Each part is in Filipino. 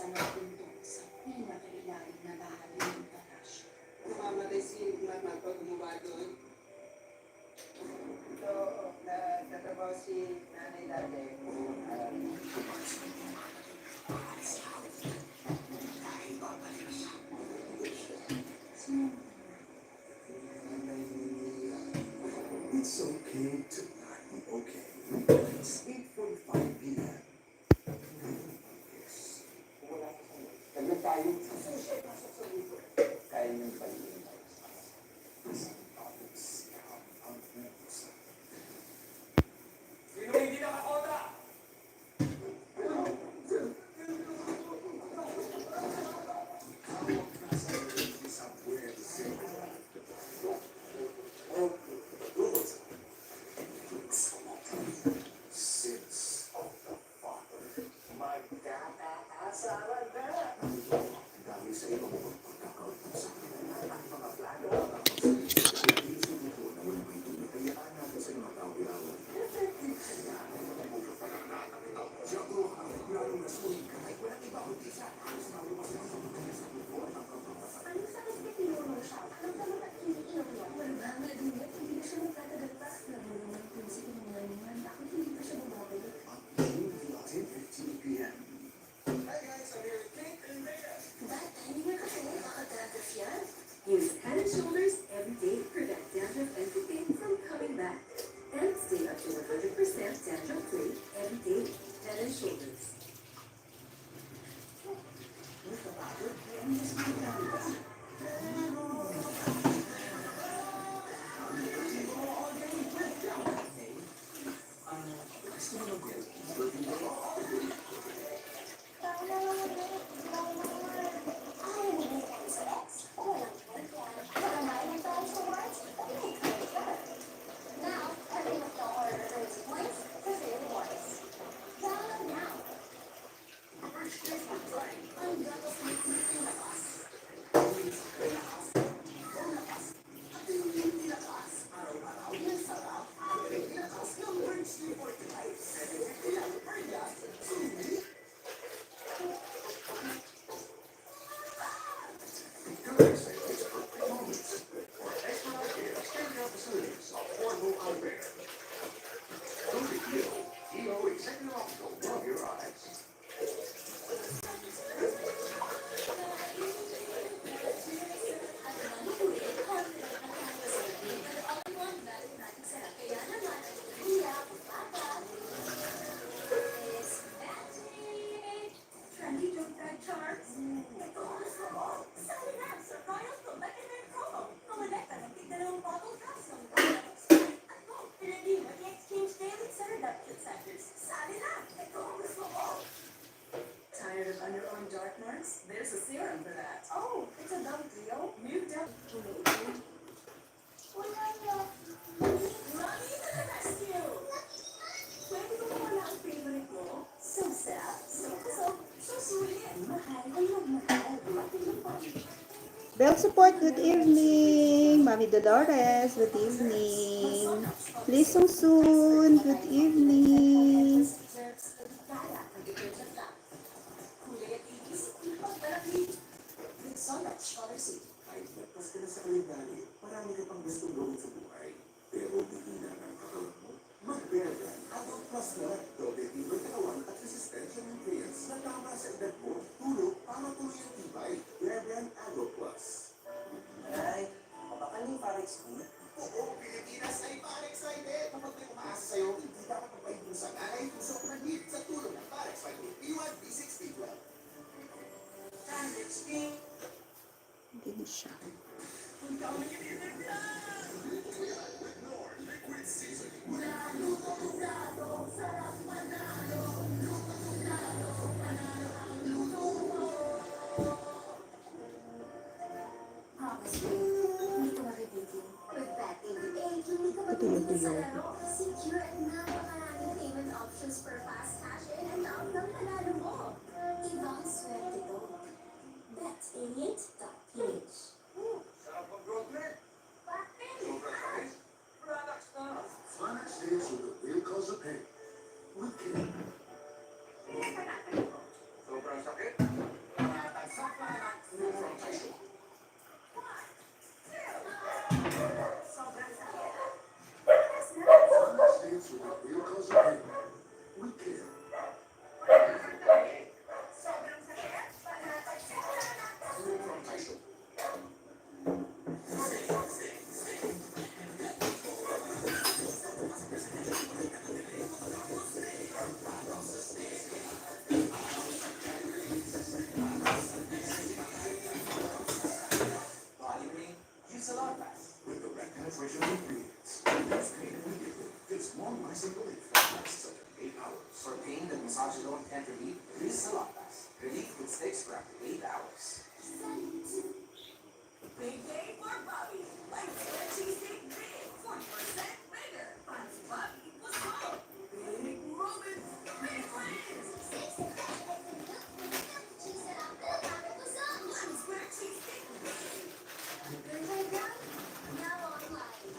sa nagtundong sa pinakailalim na bahagi ng palasyo. Namamatay si Mama pag gumawa doon. Ito, natabaw si nanay dati. It's okay to not be okay. It's 8:45 p.m. Yes. Tagal tayo. Pasok sa libro. Kaya niyong palihin tayo. Sino hindi nakakota? Sins of the Father. Magkakaasaran na. Dahil sa iyong pagkakautang sa kanila ang mga plano at ang pagsasabi nito na walang may tunayaan natin sa mga tao-tao. Ano sa kasi tinulong siya? Alam naman at hindi inuulan. Wala ba ang ladunya? Hindi na siya magtatagal pa. Nabulungan ko si Pinungalingan. Bakit hindi pa siya bumabalik? At ngayon ay 10:15 p.m. Hi guys, I'm here with Kate and Rhea. Ba't? Hindi nga kasi nakadagas yan. Use Head and Shoulders every day to prevent dandruff and pain from coming back. And stay up to 100% dandruff-free every day. Head and Shoulders. Now, everyone will order those points for their rewards. Download now. Ang gatos ng lakas. At hindi lakas. Araw-araw yung sarap. Ang lakas ng Birds 345. 750 lang per glass. Sulit. Trendy tote bag charms. Ito ang gusto mo. Sa Linan, sa Royal Collector Promo. Kumonekta ng tigdalawang bottle caps ng Royal Sprite at Coke. Pinagin at i-exchange daily sa redemption centers. Sa Linan, ito ang gusto mo. Tired of underarm dark marks? There's a serum for that. Oh, it's a dumb deal. New Dove. Wala na. Mommy to the rescue! Pwede ko wala ang favorite mo? So sarap, so sulit. Mahal ang magmahal. Bell support, good evening. Mami Dolores, good evening. Lisong soon, good evening. Kahit nagpas ka na sa kalendari, marami ka pang gustong gawin sa buhay. Pero bihina ng katawan mo. Mag-Bear Brand Adult Plus na. Doble tibay katawan at resistensya ng nutrients na tama sa edad mo. Tulog para tuloy ang tibay. Bear Brand Adult Plus. Ay, mabakal yung Parex School. Oo, Pilipinas ay pa-excited! Kapag may umaasa sa'yo, hindi dapat magpaibig sa nanay kung sa pranit sa tulong ng Parex Vitamin B1, B6, B12. Hindi na siya. Promise me, hindi ko makitigil. With that ABA, hindi ka Tuyo-tuyo. Secure at napakaraming payment Isogedone and relief, release sa lakas. Relief with sticks for up to 8 hours. Big day for Bobby. Like the cheesesteak big, 40% bigger. But Bobby was home. Big moments, big wins. Square cheesesteak big. Now online.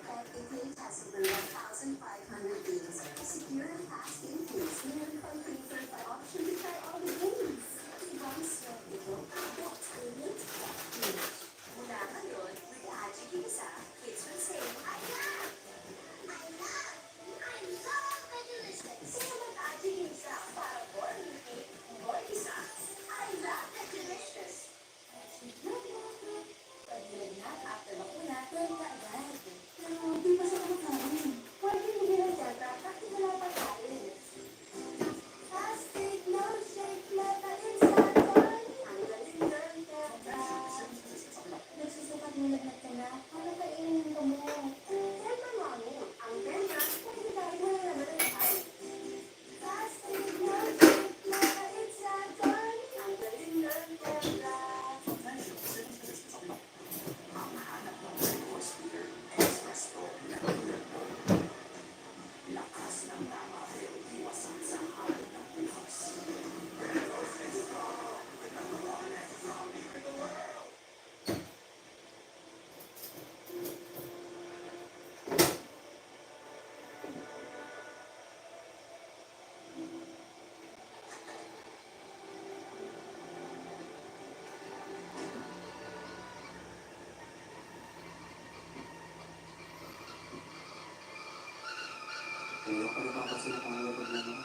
FTK has over 1,500 games to secure and fast game plays. Meron pang preferred by option to try all the games. Ibang swerte ito. What's the latest? Mula ngayon, with Aji Gisa, kids will say, I love! Sino mag Aji Gisa para born with it? Boy Gisa. I love the delicious. Pag-ilagnat after bakuna, pwede ka agad. Pero di pa sa kumakain. Pwede hindi lang tiyata, bakit wala pa kain? Plastic, no shake, lata inside one. Ang galing ng tiyata. Nagsusukat mo lagnat ka na, ano kainin ka mo? Siyempre mami, ang benta, pwede kahit wala naman ang kain. Plastic, no shake, lata inside one. Ang galing ng tiyata. Mamahanap ng record speaker, express to, lakas ng tama, pero iwasan sa harap ng bukas. Kaya pa napapansin na pangalawag lang ako.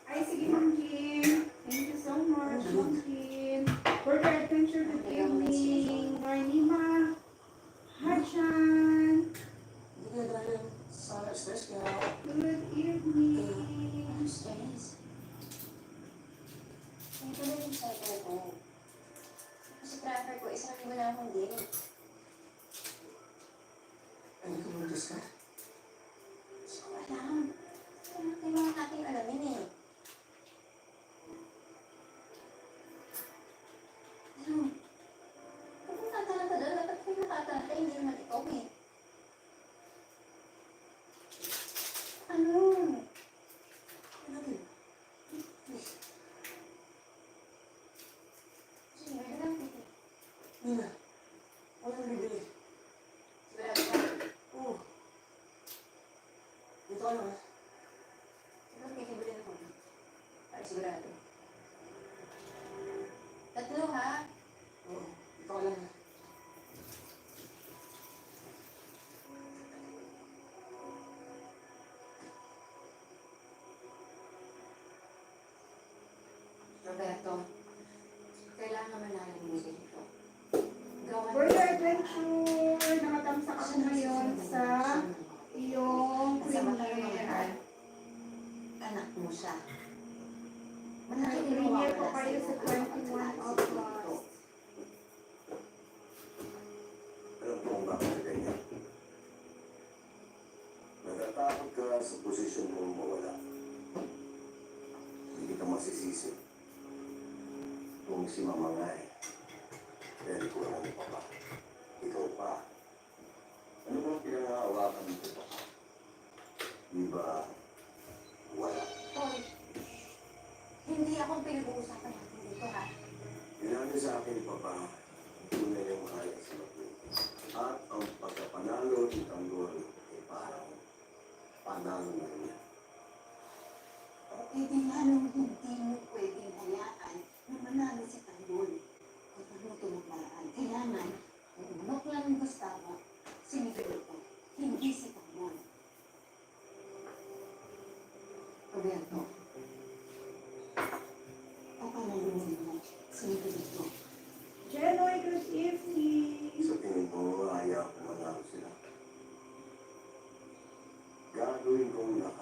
Ay, sige, Ma'am Kim. Thank you so much, Ma'am Kim. For the adventure good evening. Marnima. Hachan. Hindi ka dahil sa stress kaya Good evening. Stress. Ito na yung cycle ko. Kasi prefer ko, isang libo na akong din. hindi ka mag-discuss. So, alam. Kailangan natin alamin eh. Ano? Kung tatalanta doon, dapat kung nakatalanta, hindi naman ikaw eh. Ano? Ano din? Sige, meron lang. Nina, wala nang bibili. Sigurado ka. Oo. Dito ka lang ha. Ikaw kikibilin ako. Para sigurado. Tatlo ha? Oo. Dito ka lang ha. Roberto, kailangan manalo mo dito. Gawan For the adventure, nakatamsak ako ngayon sa iyong premiere. anak mo siya. Premiere po kayo sa 21 August. Alam mo kung bakit ganyan? Natatakot ka sa posisyon mo mawala. Hindi kita masisisi. Kung si mama nga eh. Pero ko lang pa ba? Ikaw pa. Ano bang pinangahawakan mo pa? Di ba? Wala. Hoy, hindi akong pinag-uusapan natin dito ha. Sinabi sa akin, Papa, tunay niyang mahal si Mabuti. At ang pagkapanalo ni Tanggol ay parang panalo na niya. Eh di lalong hindi mo pwedeng hayaan na manalo si Tanggol. Kung ano tumagmaraan, kailangan ang manok lang ng Gustavo, si Miguelito, hindi si Tanggol. Roberto, papalalunin mo si Miguelito. Jenoy, good evening. Sa tingin mo, mahaya ko manalo sila. Gagawin kong lahat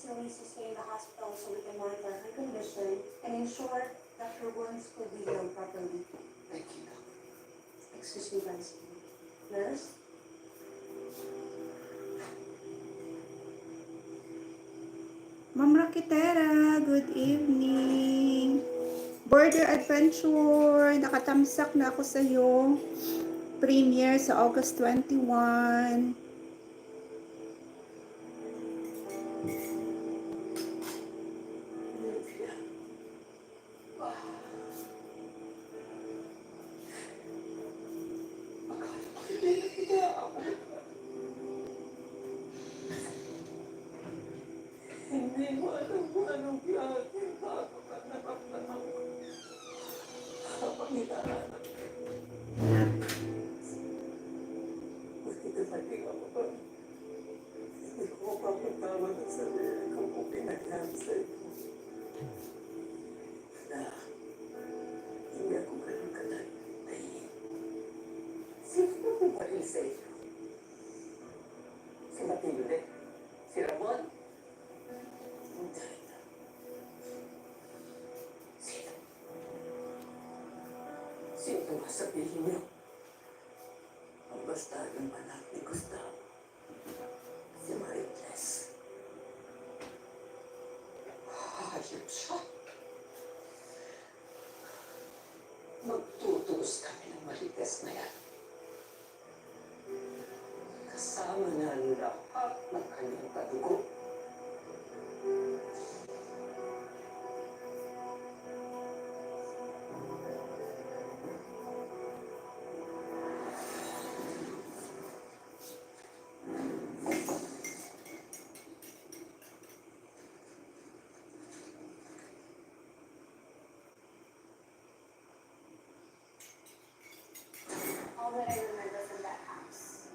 Louise to stay in the hospital so we can monitor her condition and ensure that her wounds could be healed properly. Thank you, Doc. Excuse me, Vice. Nurse? Ma'am Rakitera, good evening. Border Adventure, nakatamsak na ako sa iyo. Premiere sa August 21. Olivia. Akala ko hindi na kita ako. Hindi mo alam kung anong klaseng bago ka naramdaman ko. Habang hinahanap ko. Buti dumating ako pa. Hindi ko mapapatawad ang sarili ko kung pinagyan sa iyo. Na, hindi ako ganun katay. Sino ba pumaril sa iyo? Si Matilde? Si Ramon? Hindi. Sino? Sino ba sabihin niyo? Ang bastardong anak ni Gustavo. Si Marites. Hayop siya. Magtutuos kami ng Marites na yan. Kasama na ang lahat ng kanyang kadugo. All that I remember from that house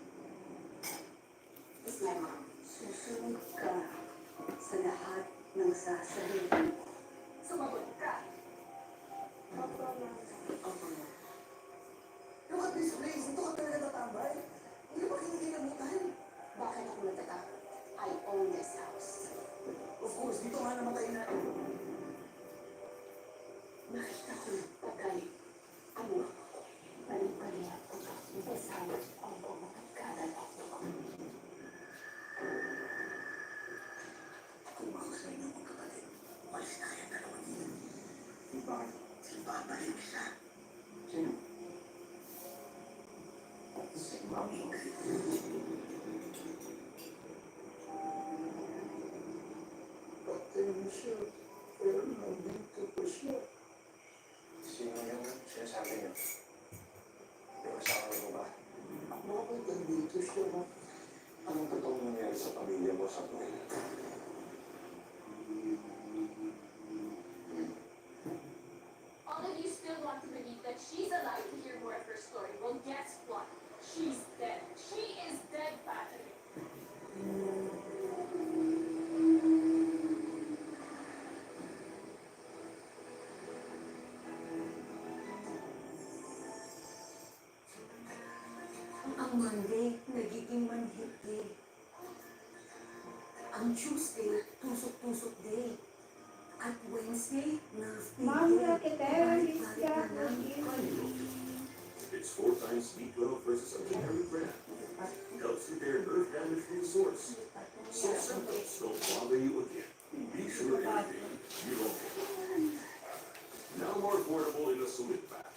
is my mom. Susunod ka sa lahat ng sasabihin ko. Sumagot ka. Opo, ma'am. Opo. Look at this place. Ito ka talaga tatambay. Hindi ba kinakinamutan? Bakit ako natatakot? I own this house. Of course, dito nga namatay na. Nakita ko ng patay ang mga ko. Balik-balik ko na. This house ang pumatagkadan ako. Kung ako sa inyo kong kapatid, walis na kayong dalawa dito. Si babalik siya. Sino? Si Mami. Patay mo siya. Pero nandito pa siya. Sino yung sinasabi niyo? Yung asawa mo ba? Bakit nandito siya? Anong totoong nangyari sa pamilya mo sa buhay? All of you still want to believe that she's alive to hear more of her story. Well, guess what? She's dead. She is dead, Patrick. Ang Monday, nagiging manhit day. Ang Tuesday, tusok-tusok day. At Wednesday, nerve pain Ma'am day. Rakitera, Balik-balik Lysia, na lang. good evening. It's 4 times B12 versus a generic brand. Helps repair nerve damage from the source. So symptoms don't bother you again. Be sure everything you don't get. Now more affordable in a solid pack.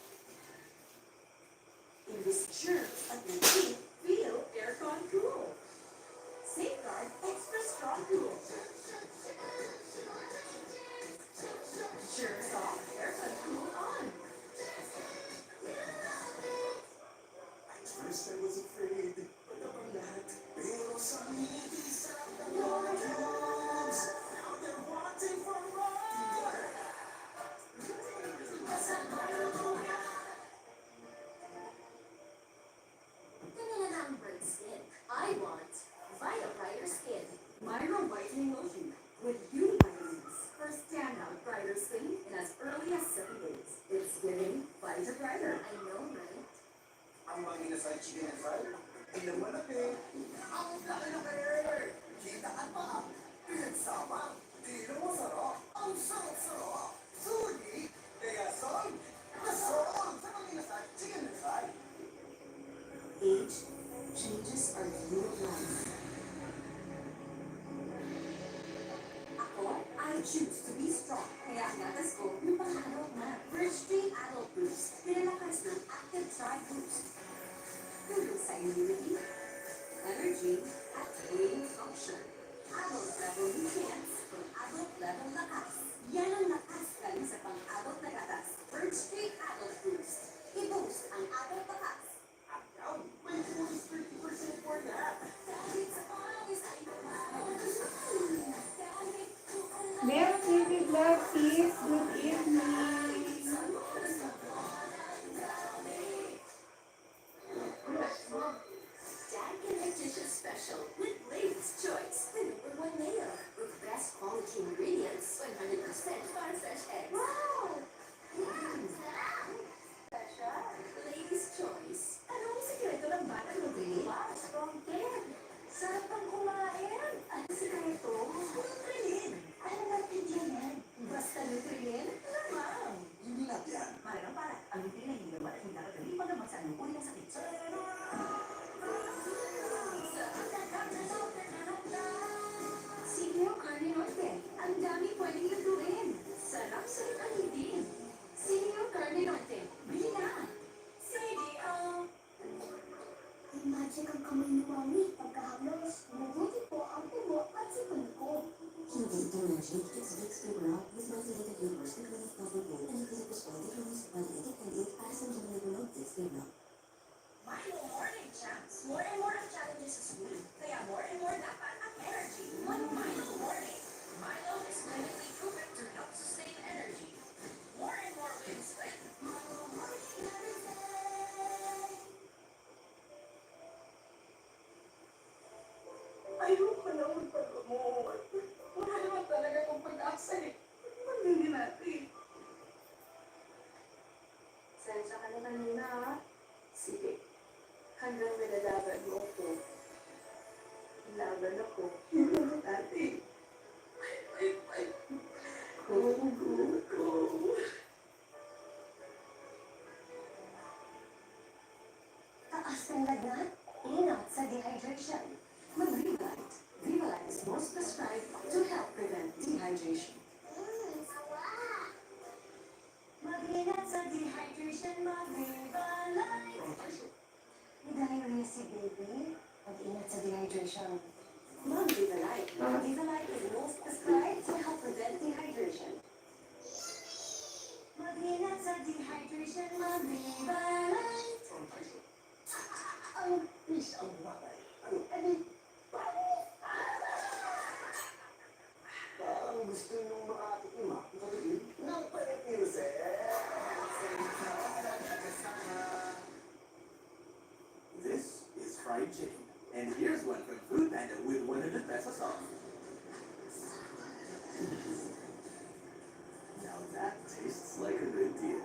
In this germs at your teeth, feel aircon cool. Safeguard extra strong cool. Germs off, aircon cool on. At first I was afraid, but ang lahat, pero sa ngiti sa words, now they're wanting for more. Tingnan na ang bright skin. I want Vita Brighter Skin. Myra Whitening Lotion with beauty vitamins for standout brighter skin in as early as 7 days. It's giving Vita Brighter. I know, right? Ang mga ginasal chicken and fried, ay naman na eh. Ang laki ng karir! Kita ka pa! Pinagsama, di na masarap. Ang sarap-sarap. Sulit. Kaya son, kason sa Panginoon Chicken Fry. Age changes our view of life. Ako, I choose to be strong. Kaya ang gatas ko, yung pang-adult na. First Street Adult Boost. Pinalakas ng Active Tri Boost. Tulong sa immunity, energy, at brain function. Adult level nutrients for adult level lakas. Yan ang lakas galing sa pang-adult na gatas. First Street Adult Boost. I-boost ang adult lakas. At now, may bonus 30% for that. Dahil sa pawis ay Mel TV Vlog, sis. Good evening. Dad can Letitia Special with Blade's Choice, the #1 layer with best quality ingredients, 100% farm fresh eggs. Wow! Special. Blade's Choice. Anong sikreto ng batang mabili? Wow, strong care. Sarap pang kumain. Ang sikreto? Nutrilin. Ano ba Nutrilin? Basta Nutrilin? Lamang. Hindi lang yan. Marang para, ang Nutrilin ay hindi naman at hindi nakakali pagdaman sa anong uri ng sakit. Senior Carne Norte. Ang dami pwedeng lutuin. Sarap sa ikalibin. Senior Carne Norte. Bili na. CDO. Magic ang kamay ni Mami. Pagkahaplos, mabuti po ang tubo at sipon ko. Hindi ito magic. It's Vicks Paper Up with methylated flavors and relief double gold and inclusive quality release validated and it para sa mga nagulog Vicks Paper Up. Milo Morning Champs. More and more ang challenges sa school. Kaya more and more dapat ang energy. One Milo Morning. Milo is clinically proven to help sustain energy. More and more wins with Milo Morning every day. Ayoko na magpag-umot. Wala naman talaga akong pag-asa eh. Magiging natin. Sensya ka na kanina ha? Sige. Hanggang nilalaban mo ko. Laban ako. Ate. Ay. Go. Taas ng lagnat, ingat sa dehydration. Mag-Vivalite. Vivalite is most prescribed to help prevent dehydration. Mag-ingat sa dehydration, mag-Vivalite. Diarrhea si baby. Mag-ingat sa dehydration. Mag-Vivalite. Vivalite is most prescribed to help prevent dehydration. Mag-ingat sa dehydration, mag-Vivalite. Ang isang bagay. Parang gusto niyong makatikim ha? Nakatikim ng Pilipinas. This is fried chicken. And here's one from Food Panda with 100 pesos off. Now that tastes like a good deal.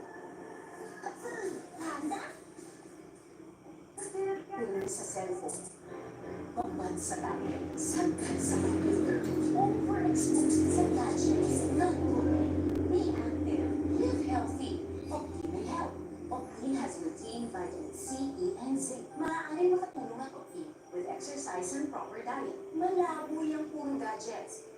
Pili sa cellphone. Pambansa tayo. Sagad sa computer. Overexposed sa gadgets. Naku. Be active. Live healthy. Optime Health. Optime has routine vitamin C, E, and zinc. Maaaring makatulong ang Optime with exercise and proper diet. Malabo yung puro gadgets.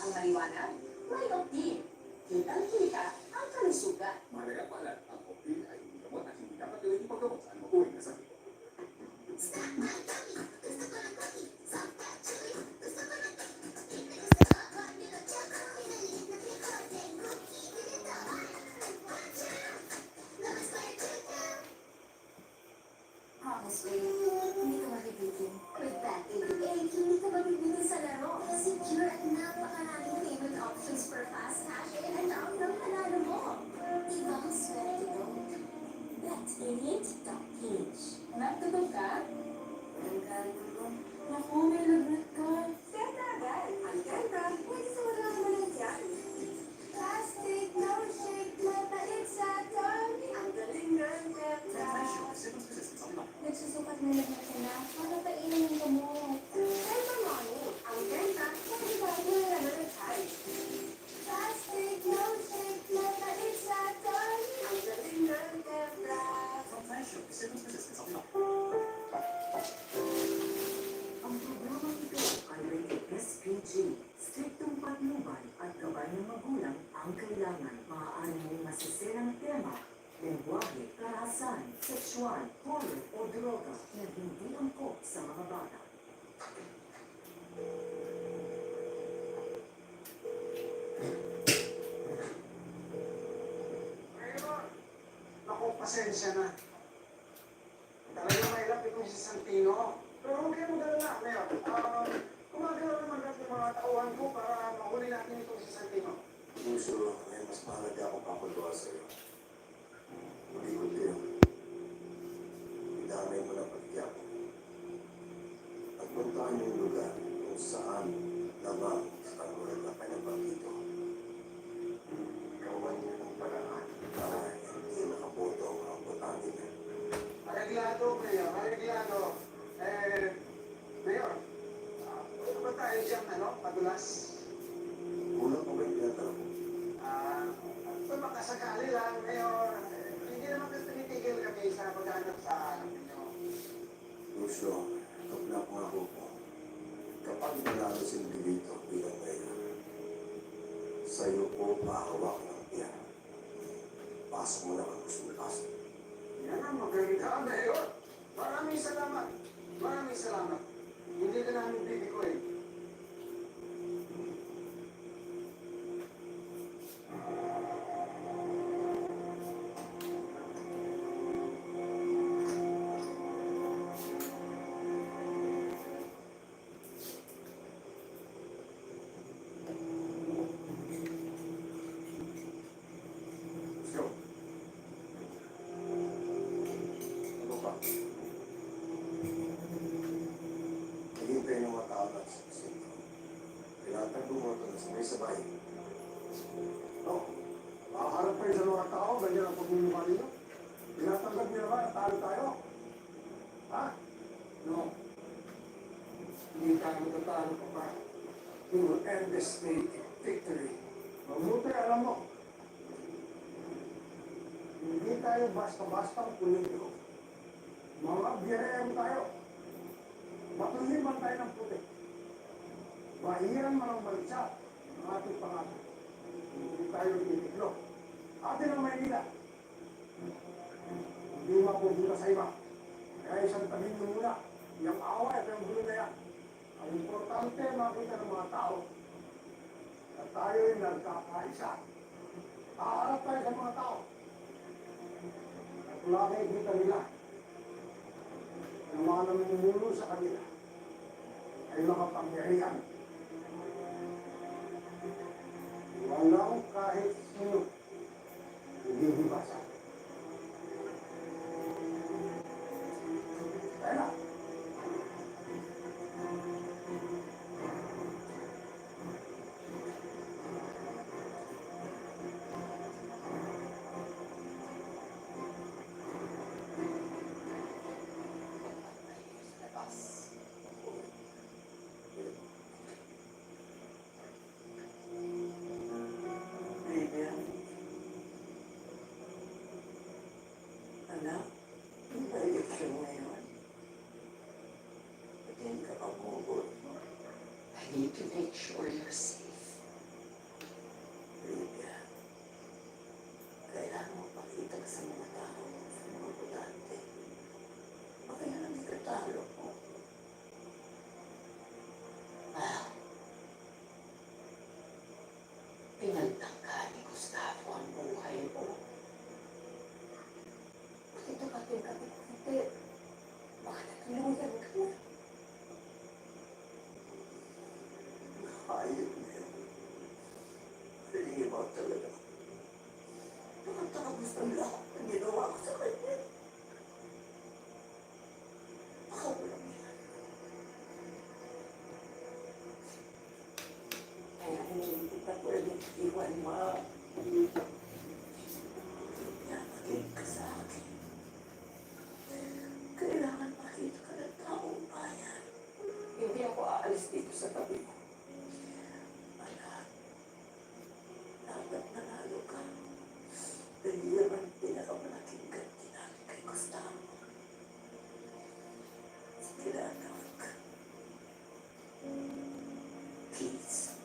Ang maliwanag, may Optime. Kitang-kita ang kalusugan. Mahalaga pala, ang Optin ay hindi gamot at hindi dapat gawin ipaggamot sa anumang uri na sakit. Honestly, hindi ka mabibitin. With that ADA, hindi ka mabibitin sa laro. Secure at napakaraming payment options for fast cash in and out ng panalo mo. Ibang swerte mo. Bet88.ph. Nagtutog ka? Hanggang problema, lengguwahe, karahasan, sexual, horror o droga na hindi angkop sa mga bata. Mayor, naku, pasensya na. Talagang mahirap itong si Santino. Pero huwag kayong mag-alala, Mayor. Gumagalaw naman natin yung mga tauhan ko para mahuli natin itong si Santino. Puso, may mas mahalaga akong papaluwa sa'yo. Malikot kayo. Idamay mo na patigyan ko. At puntahan yung lugar kung saan lamang sa kanulat na kanyang dito. Gawan niyo ng paraan. Para hindi nakaboto ang mga botante niya. Areglado, Mayor. Areglado. Mayor, ano ba tayo dyan, padulas? Kulang ko ba yung tinatanong ko? Kung makasakali lang, Mayor, hindi naman kasi tinitigil kami sa paghanap sa anak ninyo. Lucio, kaplak nga ako po. Kapag nanalo si Miguelito bilang mayor, sa'yo po mahawak ng piyan. Pasok mo na ang gusto mo pasok. Yan ang magaling ka, Mayor. Maraming salamat. Maraming salamat. Hindi ka namin bibikoy. Lucio. Ano ba? Naghintay ng mga tao na sa sentro. Tinatago mo ito na sabay-sabay. Oh, makaharap kayo sa mga tao, ganyan ang pagmumukha ninyo. Tinatanggap niyo naman, talo tayo. Ha? No. Hindi tayo matatalo pa pa. We will end this day in victory. Mabuti, alam mo. Hindi tayo basta-bastang politiko. Mga BRM tayo. Matuliman tayo ng puti. Bahiran man ang bansa ng ating pangalan. Hindi tayo itiglo. Atin ang Maynila. Hindi mapupunta sa iba. Kaya isang tabi nyo muna. Yung away at yung gulo na yan. Ang importante makita ng mga tao na tayo'y nagkakaisa. Kaharap tayo sa mga tao. At lagi kita nila ng mga namumulo sa kanila ay makapangyarihan. Walang kahit sino hindi hibasa. Kaya na. Vivian. Anak, yung eleksyon ngayon. Pagyan ka pa bumubot. I need to make sure you're safe. Vivian. Kailangan mo pakita ka sa mga tao, sa mga botante. Baka yan ang ikatalo mo. Well, pinagtangka ni Gustavo ang buhay mo. Bakit natin kami hindi? Baka natulungan ka na. Hayop na yun. Hindi ba talaga? Nakatapos ng lahat na ginawa ko sa kanya. Baka walang yan. Kaya hindi kita pwedeng iwan, Ma. Yan, maging ka sa akin. Kailangan makita ka ng taong bayan. Hindi ako aalis dito sa tabi mo. Anak, dapat nanalo ka. Dahil yan ang pinakamalaking ganti natin kay Gustavo. Sige na, anak. Peace.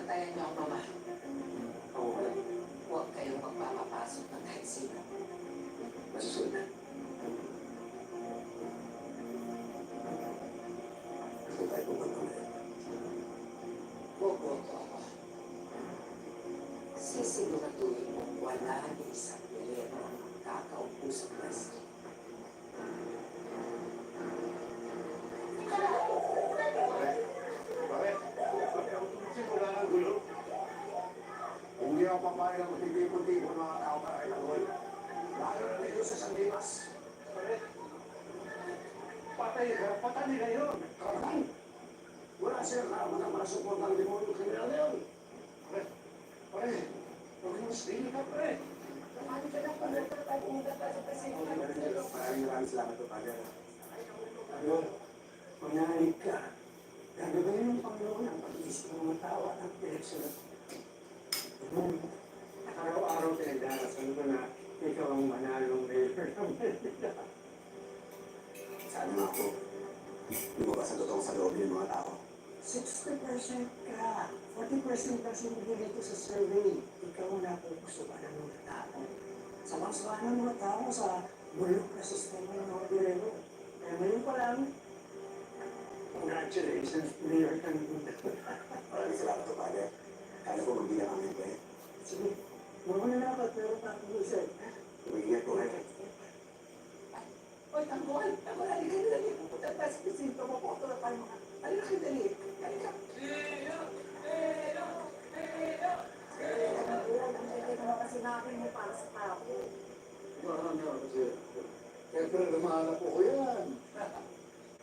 Bantayan niyo ang mama. Oo, wala. Huwag kayong magpapapasok ng kahit sino. Masusunod na. Ito tayo pupunta ulit. Huwag ako. Sisiguraduhin mo wala ni isang milero ang kakaupo sa pwesto. Bakit? Bakit ako tumisip? Wala nang gulo. Hindi ako papayag ang matipon-tipon mga tao para kay Tanggol. Lalo na dito sa San Dimas. Bakit? Patay ka, patay nila yun. Karan. Wala silang karaman para suportang demonyo kriminal na yun. Pare, pare, huwag mo stay ka, pare. Kamali ka na, pare. Tayo pumunta tayo sa presinto. Maraming salamat po, Father. Ayun, manahig ka. Gagawin ng Panginoon ang pag-iisip ng mga tao at ang pinagsulat. Araw-araw pinagdarasal ko na ikaw ang manalong mayor ng Manila. Sana nga po, lumabas ang totoong sa loob ng mga tao. 60% ka. 40% lang sinigil dito sa survey. Ikaw ang napupusukan ng mga tao. Sama-sama ng mga tao sa bulok na sistema ng mga gobyerno. Kaya ngayon pa lang, congratulations, Mayor Tanggol. Maraming salamat po, Father. Kaya po magbilang kami po eh. Sige, muna na ako at meron pa akong gusto. Mag-ingat po kayo. Oy, Tanggol! Tanggol, halika na dali. Pupunta tayo sa presinto. Mapoto na tayo mga... Halika kayo dali. Halika. Kasi namin mo para sa tao. Siyempre, lumahanap po ko yan.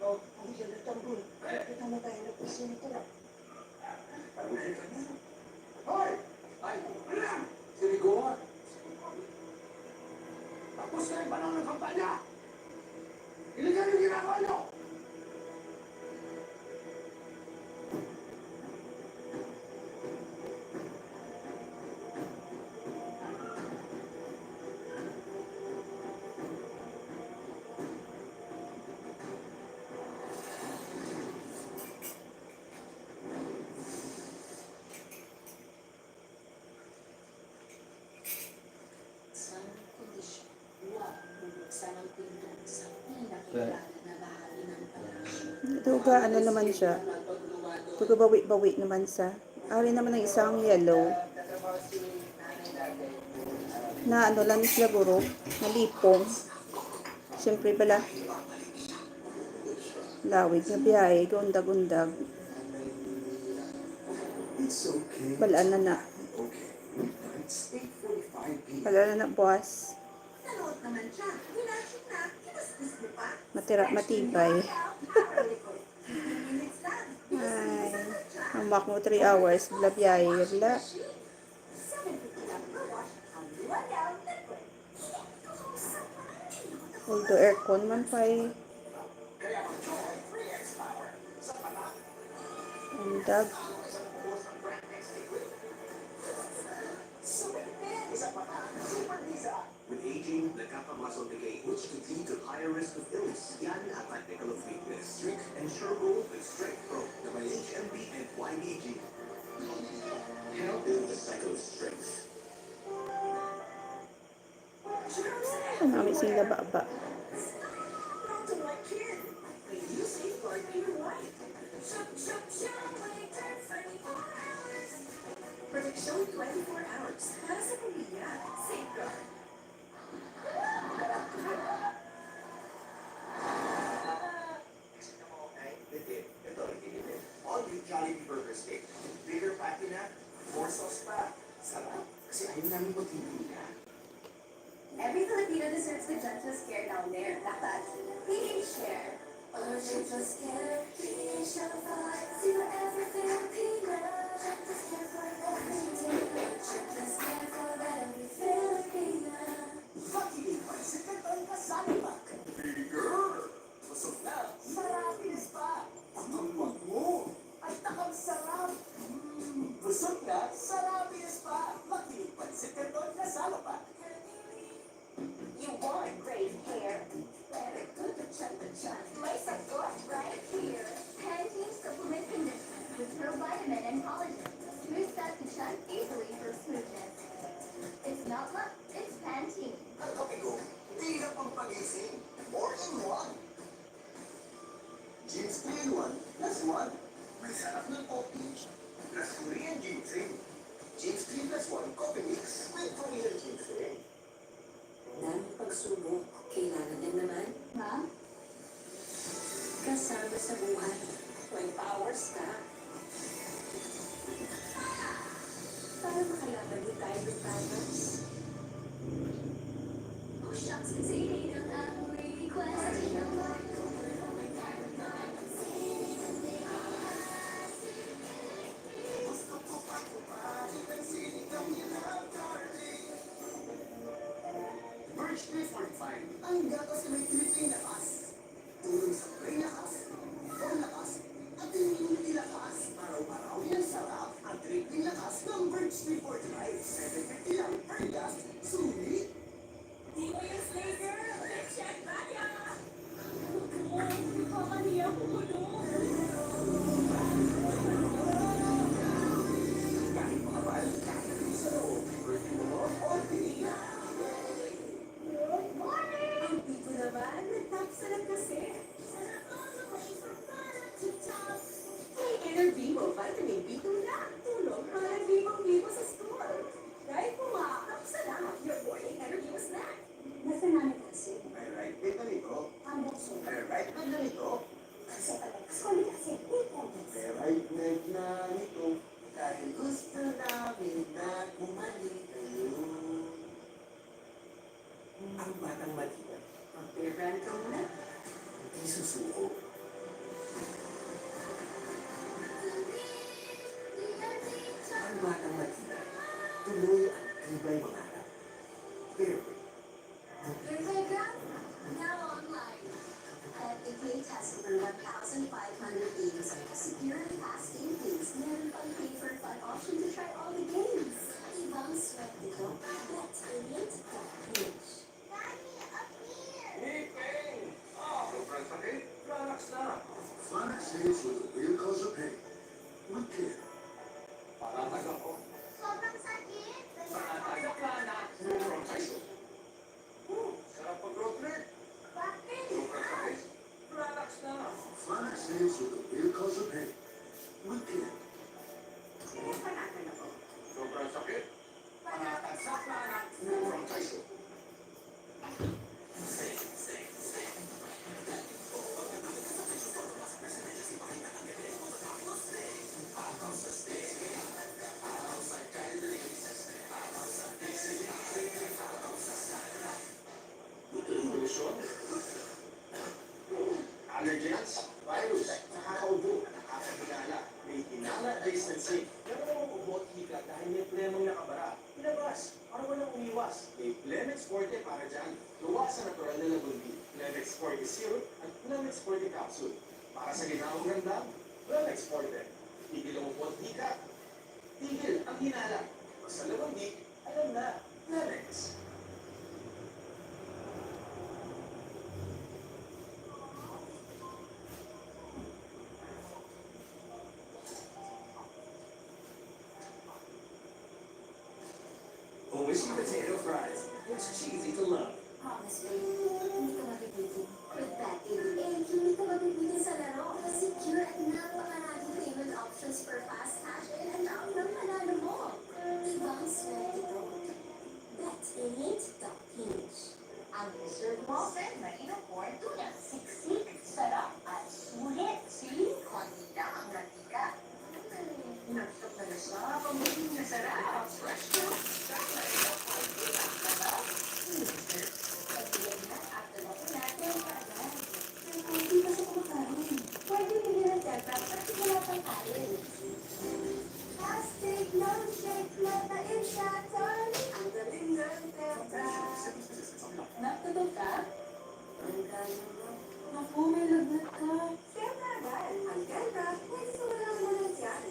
Oh, halika na, Tanggol. Kita na tayo na presinto. Hoy! Ay, ano yan? Sinigawan. Tapos na yung panahon ng kampanya. Iligan yung ginagawa nyo. Sa kondisyon, huwag bubuksan ang pinto sa pinakilala na bahagi ng palasyo. Tuga, ano naman siya? Tuga bawi-bawi naman sa. Ari naman ang isang yellow. Na ano lang siguro, nalipong. Siyempre pala, lawig na biyahe, gundag-gundag. It's okay. Balaan na na. Okay. It's 8:45 p.m. Balaan na na, boss. Nanood naman siya. Winashing na. Kinuskus mo pa. Matibay. Minutes lang. Ay, hamak mo 3 hours, bla biyahe, bla. 7:50 lang per wash. Ang luwa down. Although aircon man pa eh. Ang dag. With aging, the kappa muscle decay, which could lead to higher risk of illness. Yan ang technical of weakness. Strict and sure gold with Strength Pro, the HMB and YBG. Health is the cycle of strength. Ang namin sila baba. Not to like kid. You safeguard your wife. Shop, shop, shop. Wait 24 hours. Protection 24 hours. Para sa pamilya. Safeguard. Ito, all beef Jollibee burger steak. Bigger patty na, more sauce pa. Sarap. Kasi ayun namin ko tinila. Every Filipino deserves the gentlest care down there. Dapat, PH Care. Our gentlest care, PH Shopify. See for every Filipino. Gentlest care for every Filipino. Gentlest care for every Filipino. Makinig sa katong kasalimak. Bigger! Busog na. Sarapis pa. Ang wag mo. Ay takang sarap. Busog na. Sarapis pa. Makinig sa katong kasalimak. You want great hair? Better good to chan. May sagot right here. Pantene Supplement Conditioner with Pro Vitamin and Collagen. Boost magising. More in one. James 3 in 1 plus 1. May sarap ng coffee. Plus 3 and ginseng. James 3 plus 1 coffee mix with vanilla ginseng. Dahil pagsubok, kailangan din naman. Ma'am? Kasama sa buhay. May powers ka. Para makalaban din tayo ng Thanos. Oh, shucks, kasi yun ang aking request. Birch 345. Ang gatas na may Pilipin lakas. Tulong sa brain lakas, bone lakas, at immunity lakas. Araw-araw yan sarap at drinking lakas ng Birch 345. 750 lang per glass. Sulit. Di mo yung slay girl! Let's check back ya! Kakaniya ko mo Kahit mga bal, kahit rin sa loob. Birch mo o pinila. Ang tipo naman, nagtapsalat kasi. Hey, Enervivo, vitamin B2 na. Tulong mga nag-vivo sa store. Dahil pumakapsalat, your morning Enervivo snack. Nasa namin kasi. May right bit na nito. Ang bukso. May right bit na nito. Kasi pala, sorry kasi, may points. May right leg na nito. Dahil gusto namin na bumalik kayo. Ang batang malina. Mag-bear ka muna. Hindi susuko. Ang batang malina. Tuloy ang tibay mangarap. Pero, Now online. FAA test over 1,500 games. Secure and fast gameplays. Meron pang pay-for fun option to try all the games. Ibang swerte ito. Bet elite.ph. sobrang sakit. Relax na. Flanax Days with a real cause of pain. With care. Palatag ako. Sobrang sakit. Palatag na Flanax. From Tyson. Sarap pag-road trip. Bakit? Sobrang sakit. Relax na. Flanax Days with a real cause of pain. With care. Panatan ako. Sobrang sakit. Palatag sa Flanax. From Tyson. Pollution, allergens, virus, nakakaubo, nakakagigala, may hinala distancing. Pero naman ubot, hika dahil may plemong nakabara. Ilabas, para walang umiwas. May Plemex Forte para dyan. Luwa sa natural na lagundi. Plemex Forte Syrup at Plemex Forte Capsule. Para sa ginawang ramdam, Plemex Forte. Tigil ang ubot, hika. Tigil ang hinala. Basta lagundi, alam na, Plemex. Wishy potato fries. It's cheesy to love. Promise me, hindi ka mabibitin. With that hindi ka mabibitin sa laro. Secure at napakaraming payment options for fast cash in and out ng panalo mo. Ibang swerte ito. Bet8.ph. Ang dessert muffin na in-afford tulad siksik, sarap at sulit. Silicon nila ang natika. Nagtap na siya, pamilin na sarap. Fresh milk, chocolate, at ilang sarap. Pagbilag na at dalawin natin kaagad. Pero hindi pa sa kumakain. Pwede bigyan ng tetra at wala pang kain. Plastic, no shake, mataim siya, Tony. Ang galing ng tetra. Nakatulog ka? Ang galing mo. Naku, may lagnat ka. Tetra agad. Ang tetra, pwede sa walang lalat yan.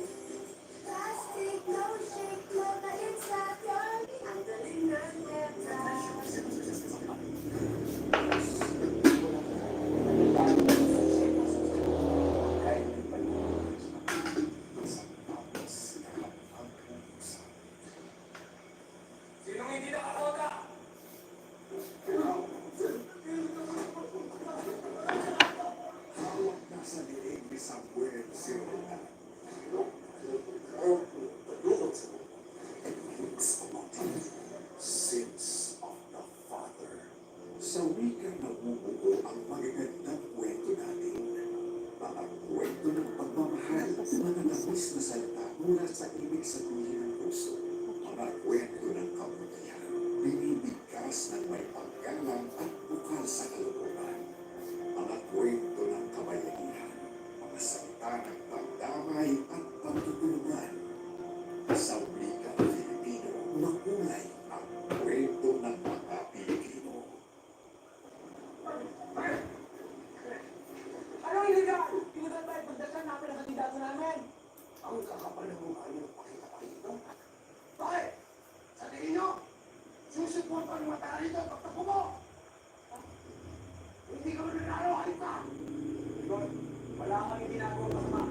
Plastic, no shake, mataim siya, Tony. Ang galing ng tetra. Sinong hindi nakakota? ginagawa masama.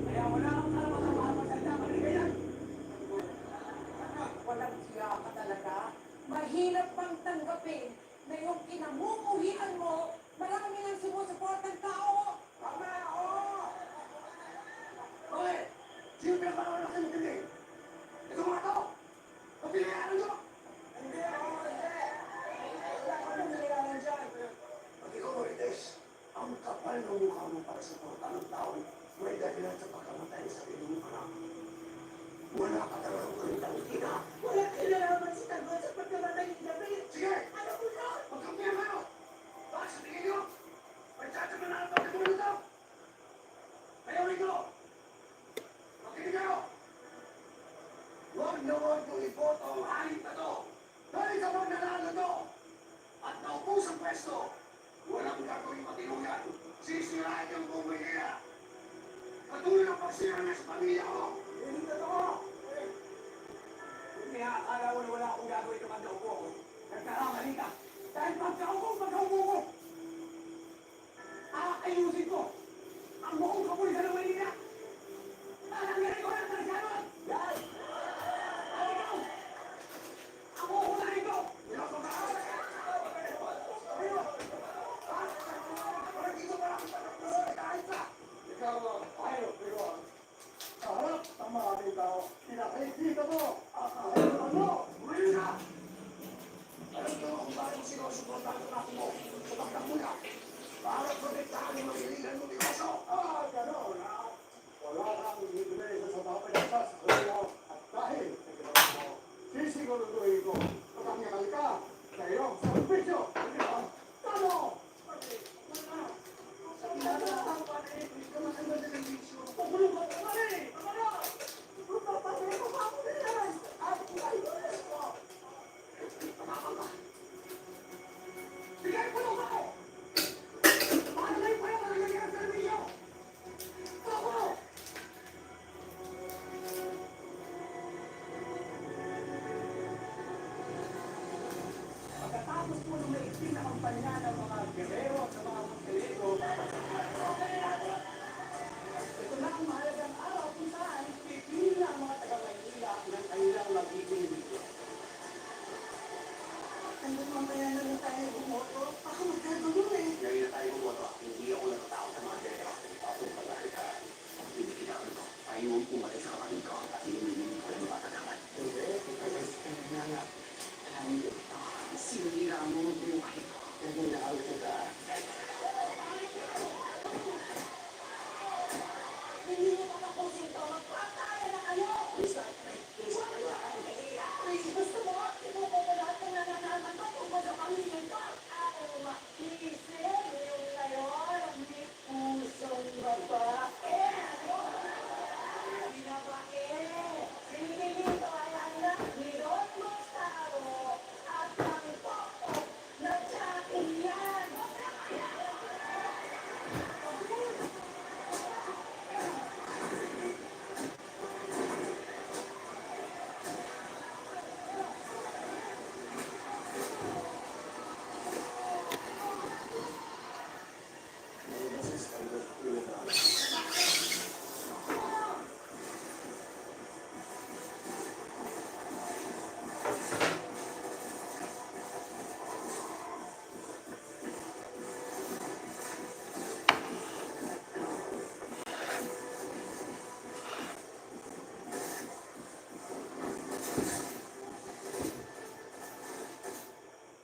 Kaya wala akong karapatang makapagsalita ka rin ganyan. Walang siya ka talaga. Mahirap bang tanggapin na yung kinamumuhian mo, marami ng sumusuportang tao. Tama! Oo! Okay! Sino pinapanawa na kayo magkinig? Ito mga to! Ang pinayaran nyo! Hindi ako! Hindi! Wala ka nang pinayaran dyan! Pag ikaw, Marites, ang kapal ng mukha mo para sa portal ng tao, may dahilan sa pagkamatay sa sarili mo anak. Wala ka talagang kalitang ina! Wala kinalaman si Tanggol sa pagkamatay ni David. Sige! Ano ko na? Magkampiyan kayo! Bakit sa tingin nyo? May tatagal na ang pagkamulo nito! Kayo rito! Makinig kayo! Huwag na huwag nyo iboto ang hayop na to! Dahil kapag nanalo to at naupo sa pwesto, walang gagawin matinuyan. Sisirain yung buong Maynila. Patuloy ang pagsira niya sa pamilya ko. Hindi totoo! Kung akala mo na wala akong gagawin kapag naupo ako, nagkakamali ka. Dahil pagkaupo ko, aayusin ko ang buong kapulisan ng Maynila. Tatanggalin ko ng tarasyanon! Yan! Ako ikaw! Ako unahin ko! Pinasok ka! Parang dito pa lang! Kahit ka! Ikaw, ayaw, pero sa harap ng mga ating tao, pinakikita mo ang kahit ano! Umayon ka! Alam ko kung bakit sinusuportahan ko natin mo sa pagkakuya para protektahan yung masiligan mo negosyo. Gano'n, ha? Wala kang ibigay sa mga pinagtas sa iyo at dahil sa ginawa mo, sisiguraduhin ko matanggal ka sa iyong servisyo. Talo! Sa ginagawa ko pa rin, gusto mo sa mga servisyo. Pagulong ko pa rin! Pagulong! Papasaya ko pa ako niyan! At ayos ko! Tama ka! Bigay ko lang ako! Paano kayo pa yung mga ng servisyo? Pagulong! Pagkatapos po nung naigting na kampanya ng mga guerrero at ng mga montelero, ito na ang mahalagang araw kung saan pipila ang mga taga-Maynila ng kanilang magiging leader. Ano mamaya na lang tayo bumoto? Baka magkagulo eh. Ngayon na tayo bumoto, hindi ako natatakot sa mga guerrero. Ako palagi ka. Hindi kailangan ko. Ayaw mong pumatay sa kapatid ko at iniminin ko ng matagaman. Hindi, kaya nga. Sinira mo ang buhay ko. Hindi na ako kita. Hindi mo pa tapusin to. Magpapaya na kayo. Please, gusto mo? Ibubo ko lahat ng nananaman ko tungkol sa pamilya ko. Ako makisip yung ngayon. May pusong babae. Binabae. Sinigilito ay anak ni Don Gustavo at ang poko na tsakin yan.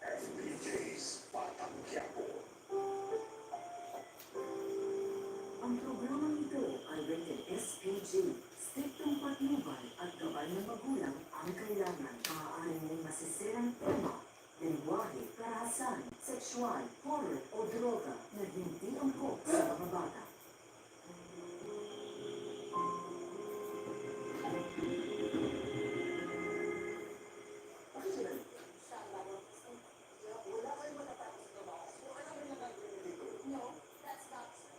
FBJ's Batang Quiapo. Ang programang ito ay rated SPG. Striktong patnubay at gabay ng magulang ang kailangan. Maaaring may masisirang tema, lengguwahe, karahasan, sexual, horror o droga na hindi angkop sa mga bata. Bakit sila yun? No, Wala kayong matatapos na ba? So, ano ba yung gagawin dito? that's not so.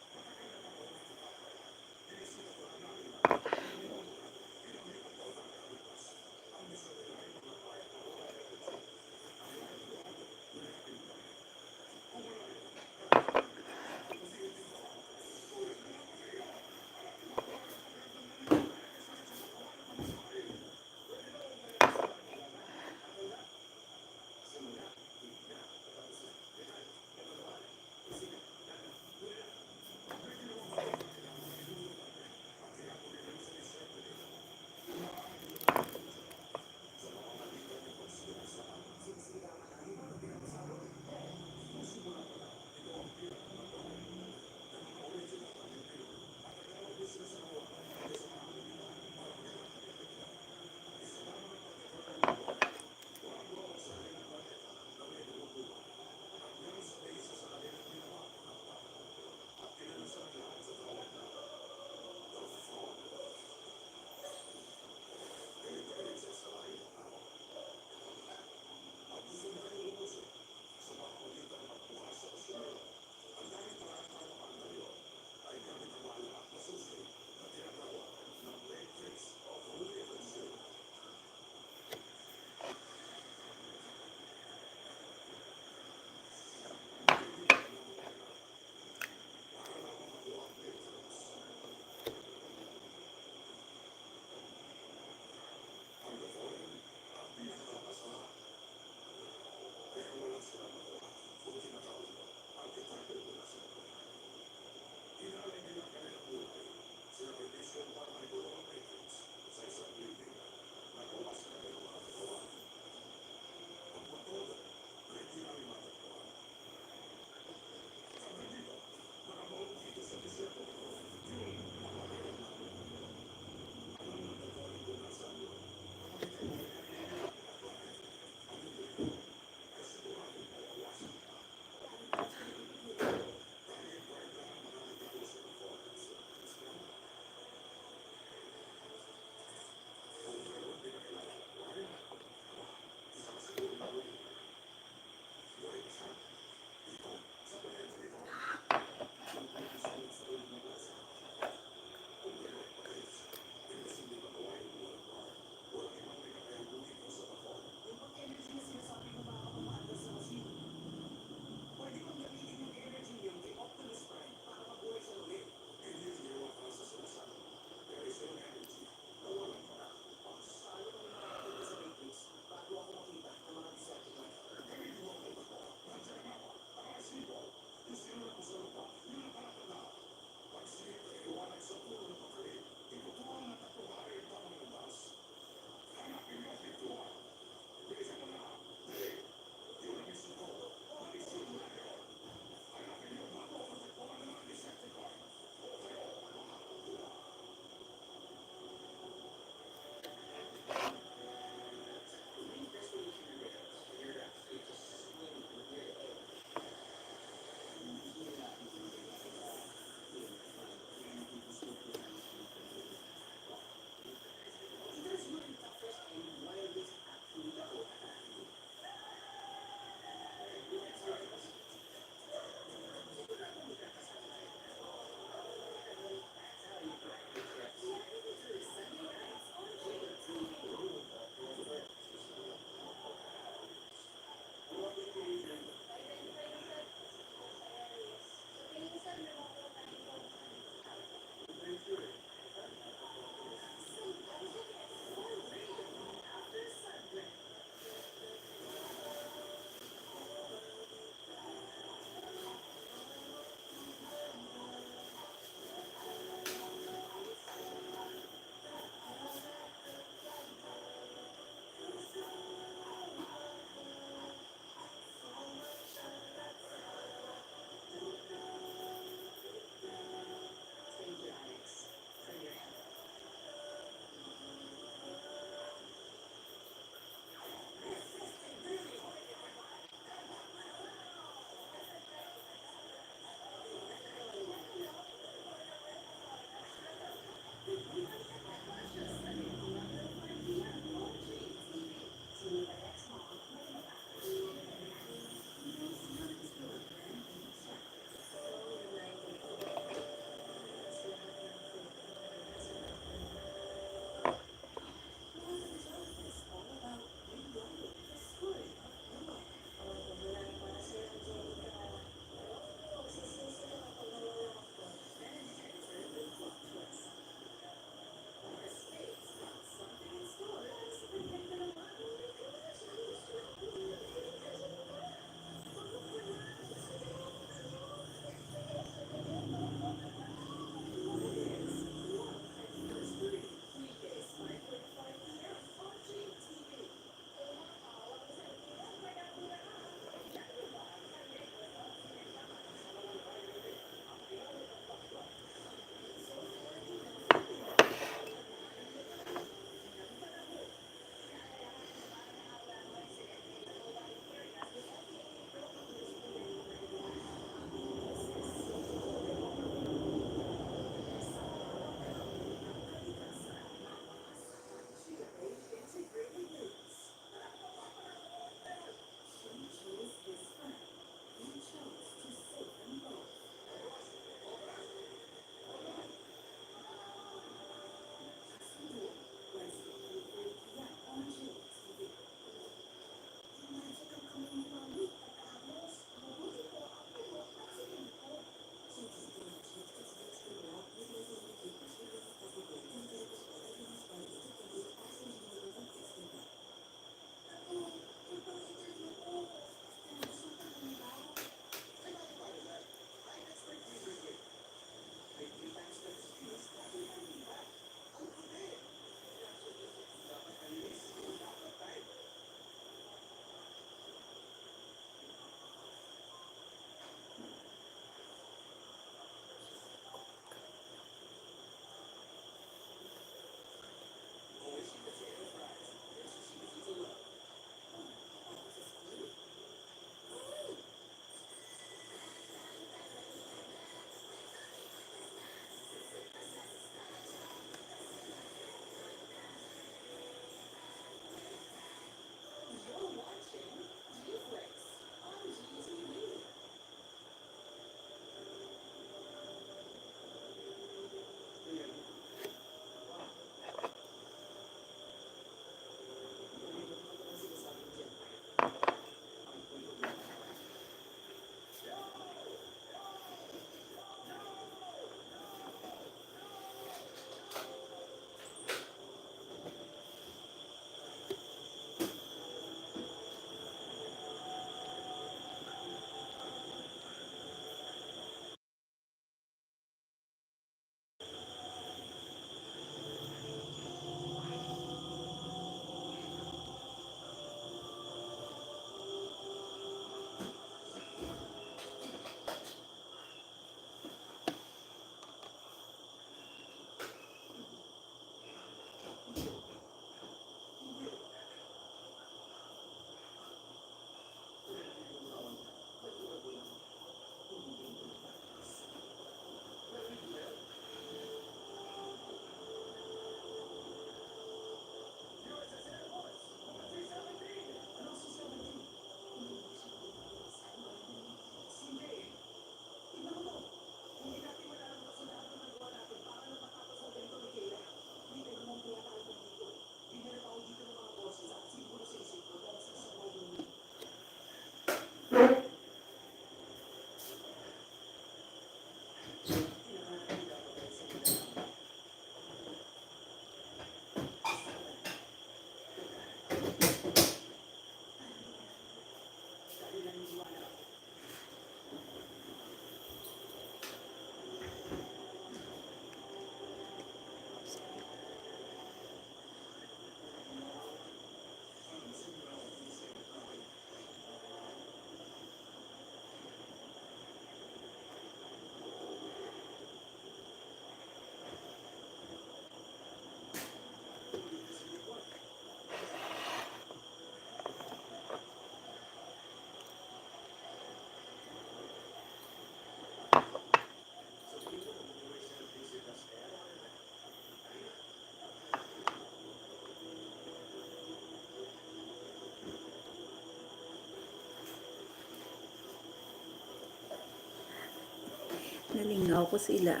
Nalingaw ko sila.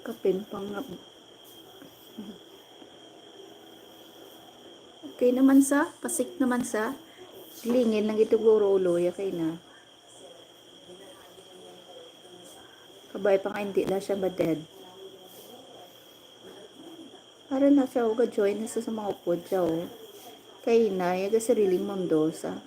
Kapin pang okay naman sa, pasik naman sa, lingin lang ito ulo, kay na. Kabay pa nga hindi na siya baded. Para na siya, join na sa mga upod siya, kay na, yaga sariling mundo sa.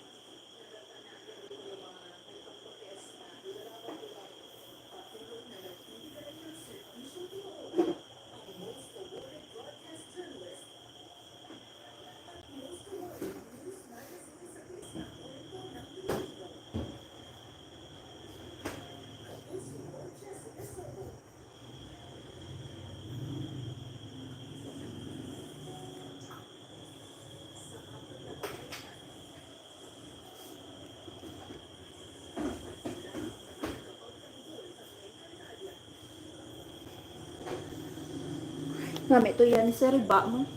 Gamit to yan, sir, ba mo?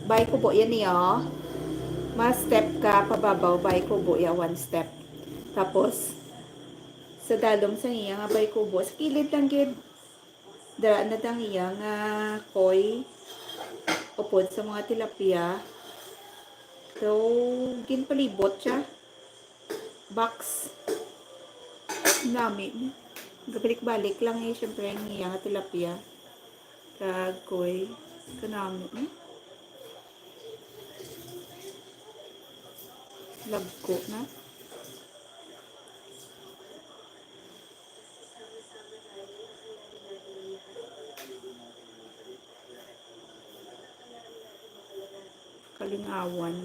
Bay ko po yan niya. Mas step ka, pababaw, bay ko po yan, one step. Tapos, sa dalom sa iya nga bay ko po, sa kilid lang gid. Daraan na tang iya nga koy, upod sa mga tilapia. So, ginpalibot siya. Box. Nami. Gabalik-balik lang syempre, ang iya nga tilapia. Kagoy, kanamo, lagko na. Kalingawan.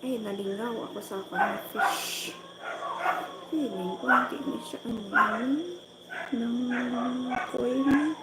Ay, nalingaw ako sa akong fish. Feeling ko hindi na siya ng coin.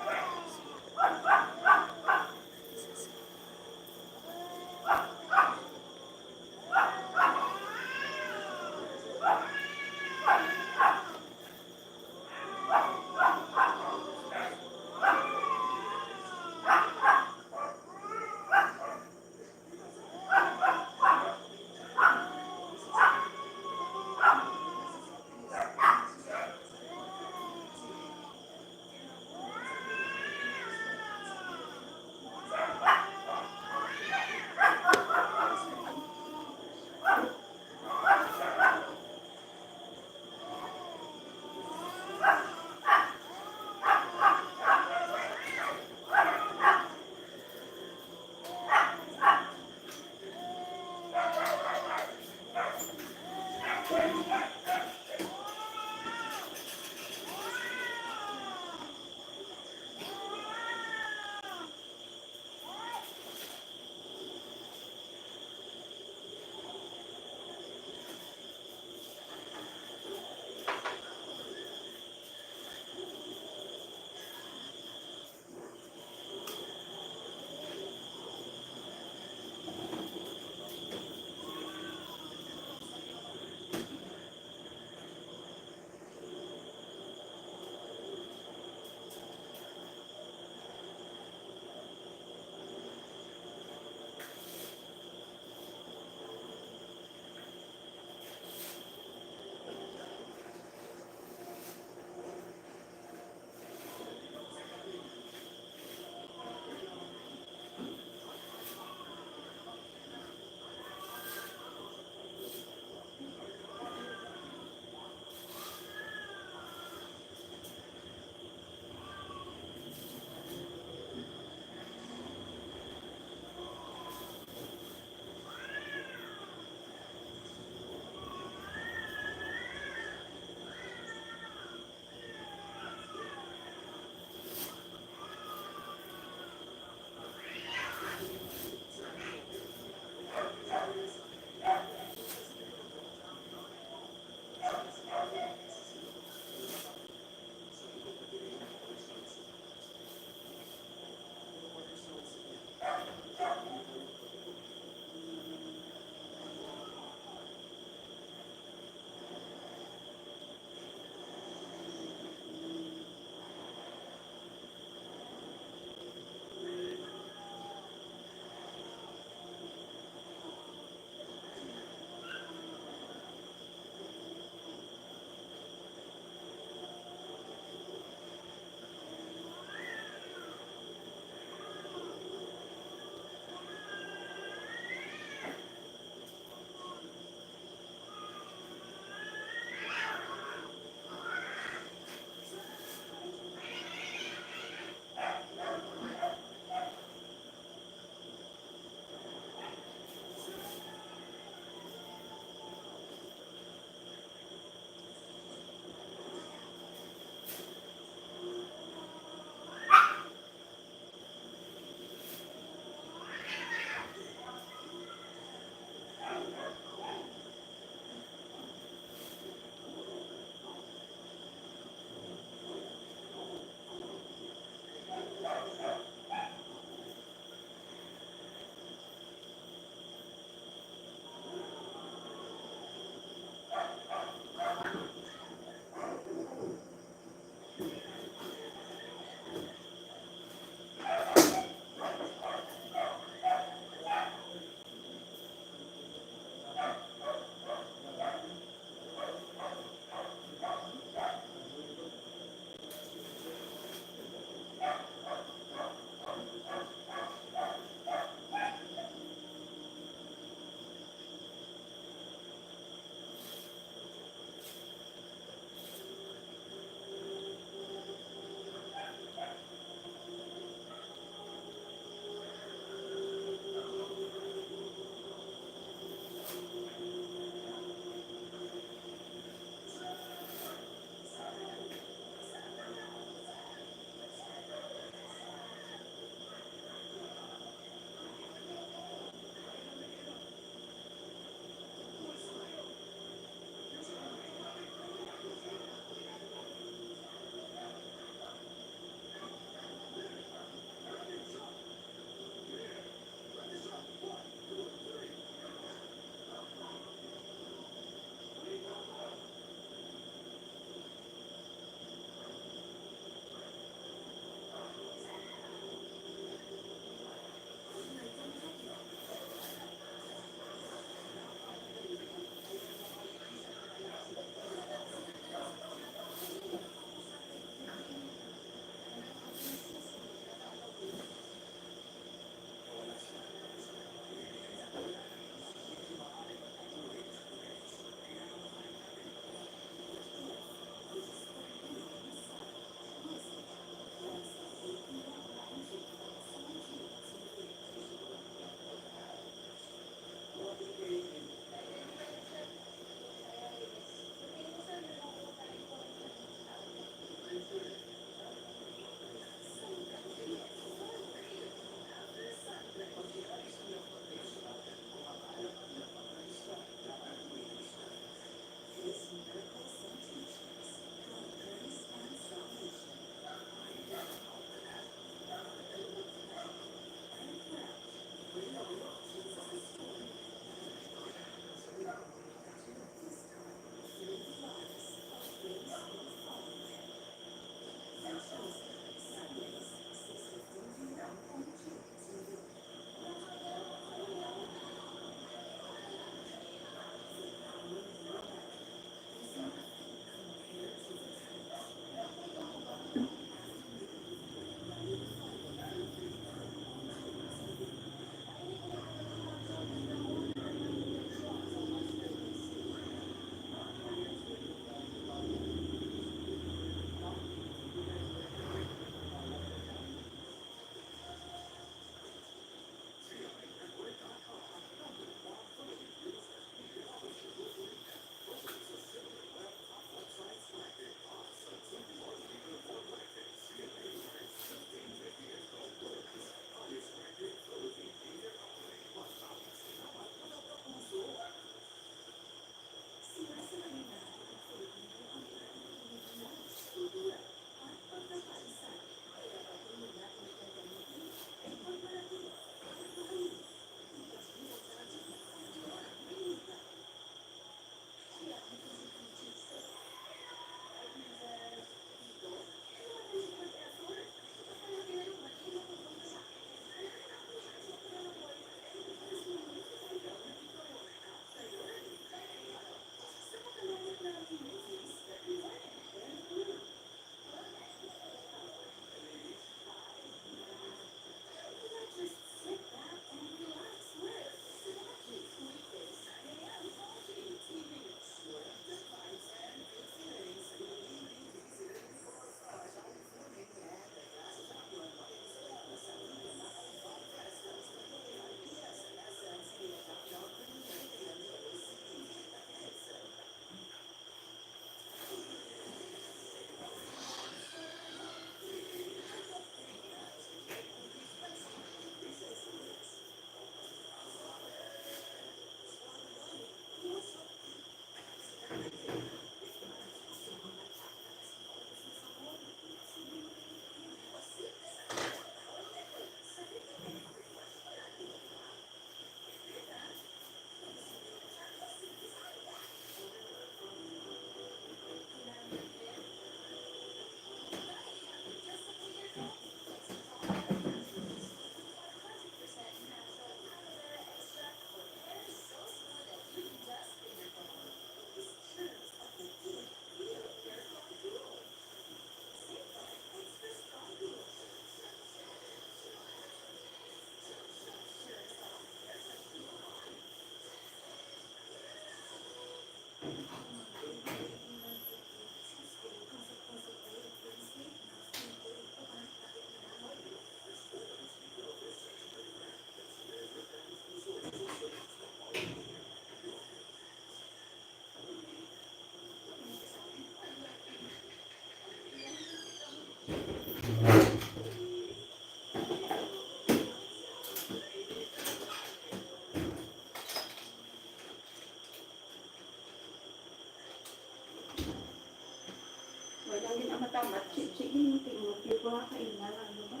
salamat. Chichi, yung tingog. Di ba kainan? Ano ba?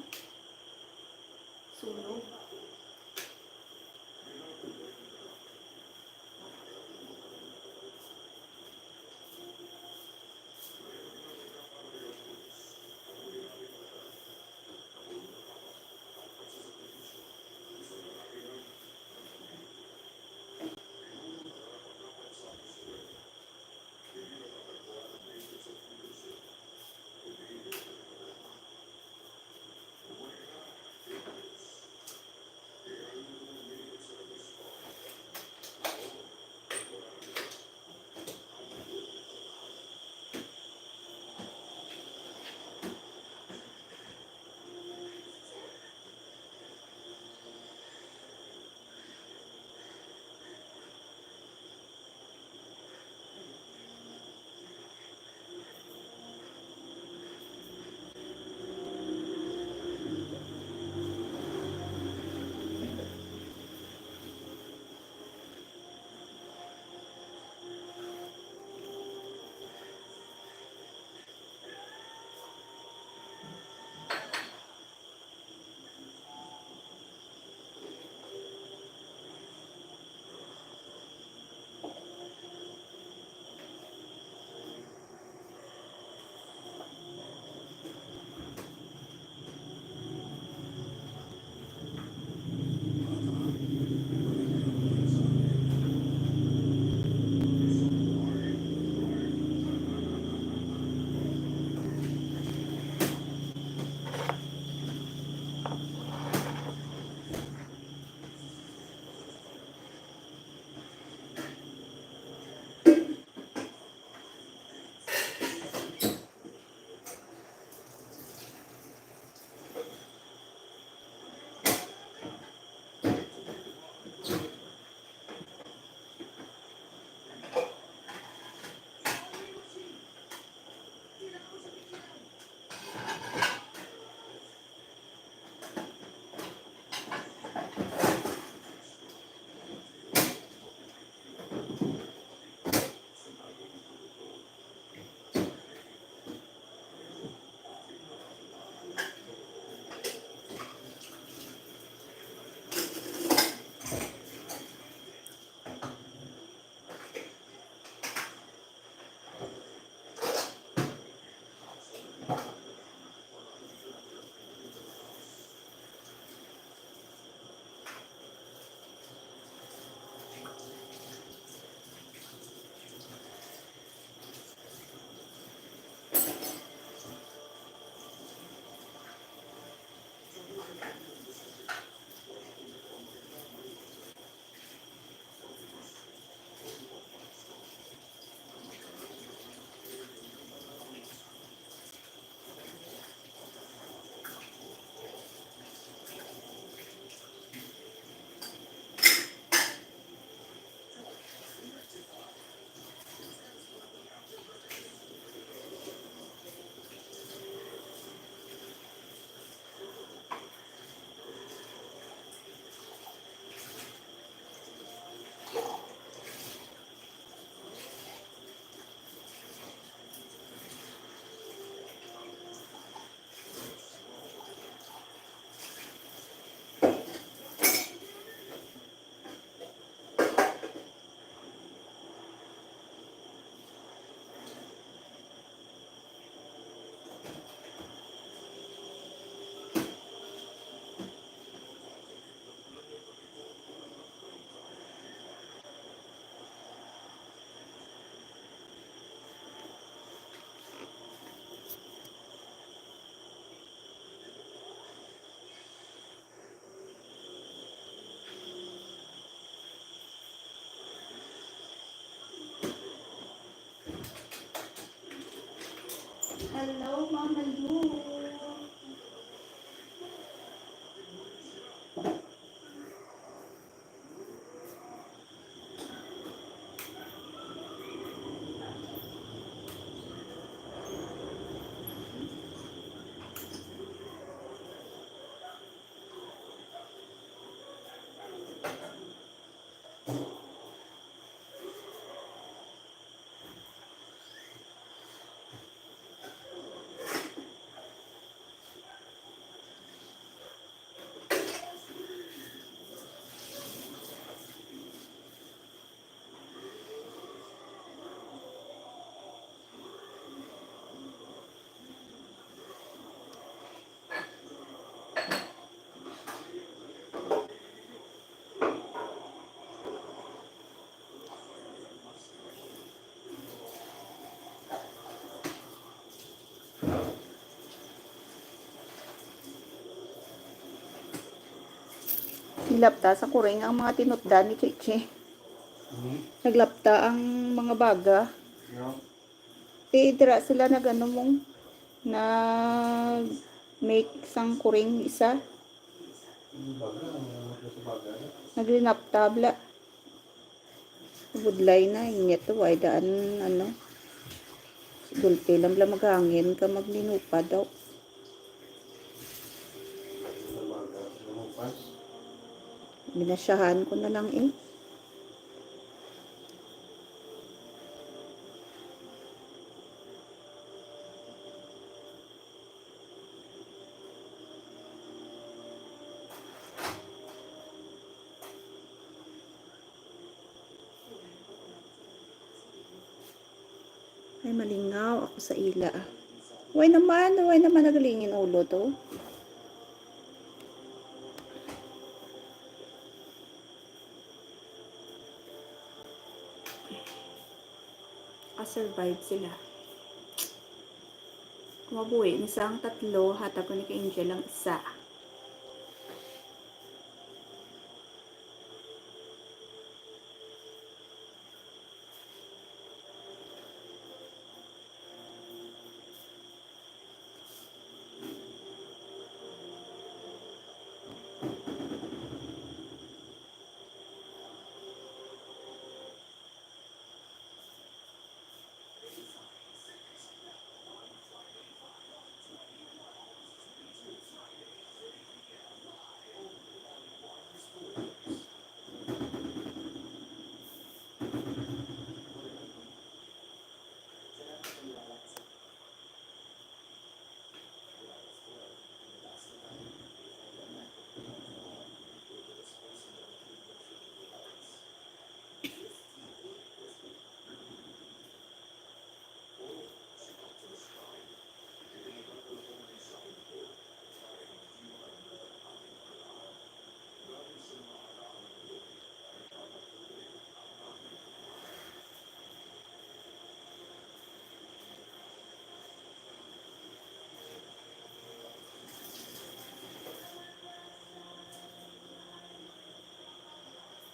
Sunog. Hello, Mama Lu. Nilapta sa kuring ang mga tinutda ni Chichi. Naglapta ang mga baga. No? Dira sila nag ano mong nag make sang kuring isa. Naglinaptabla. Budlay na inget to ay daan ano. Gulpe lang maghangin ka maglinupa daw. Binasyahan ko na lang eh. Ay, malingaw ako sa ila. Huwag naman nagalingin ulo to. Survive sila. Kumabuhi, isang tatlo, hatag ko ni ka Angel lang isa.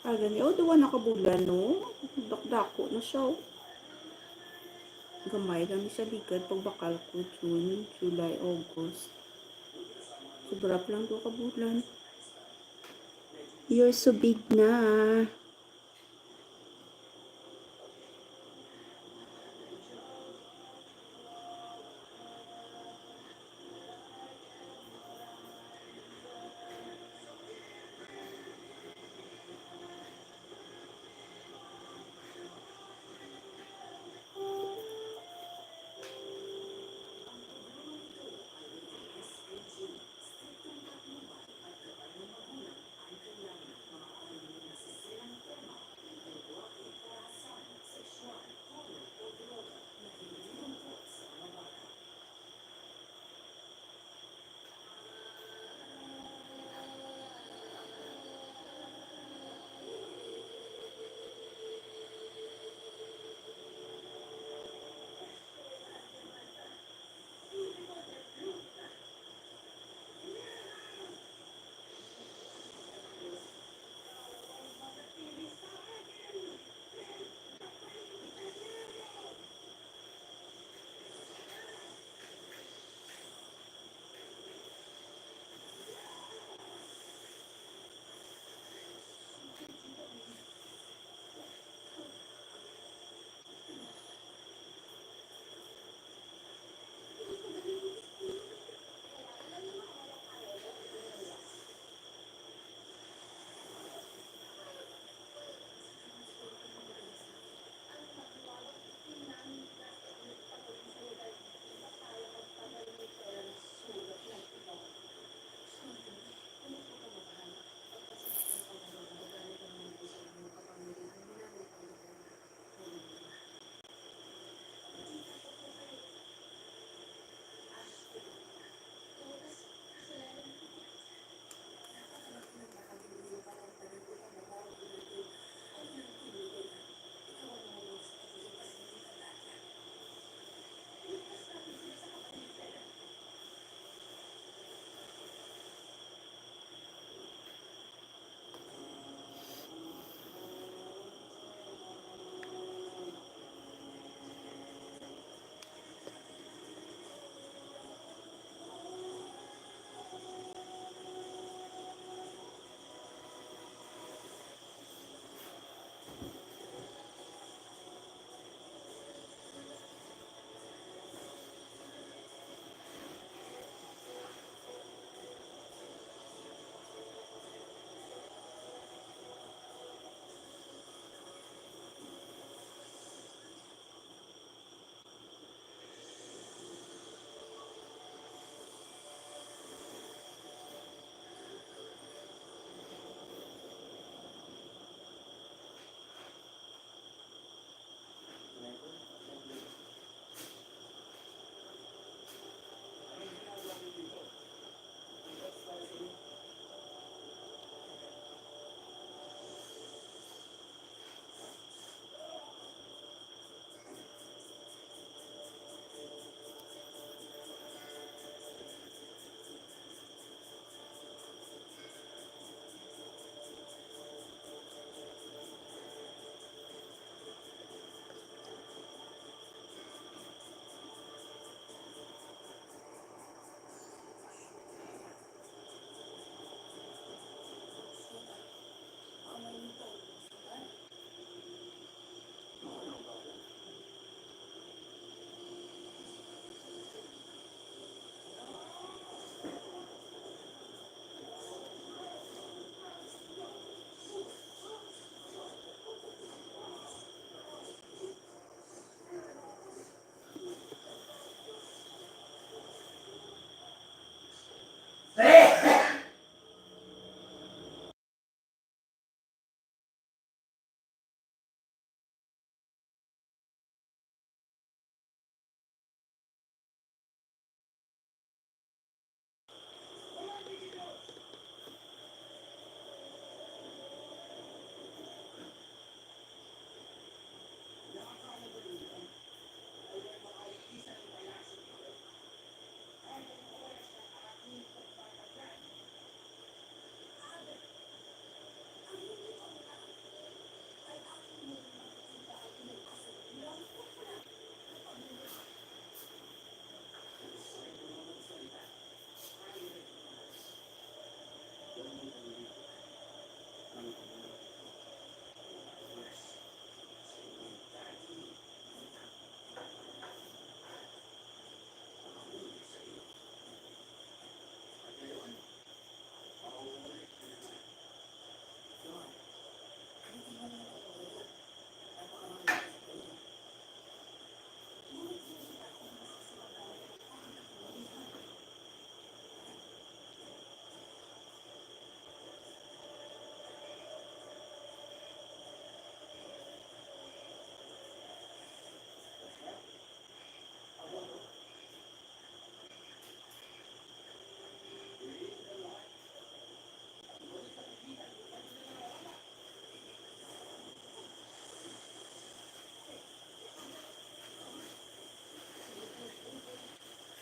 Gani, duwa nakabulan, no? Dakdako na siya, oh. Gamay lang ni sa ligad pagbakal ko, June, July, August. Sobra pa lang doon kabulan. You're so big na.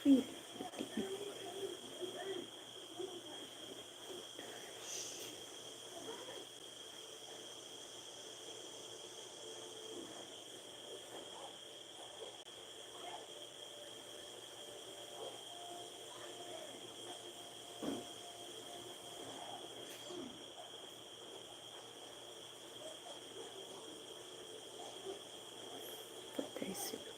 Really? Patay sila.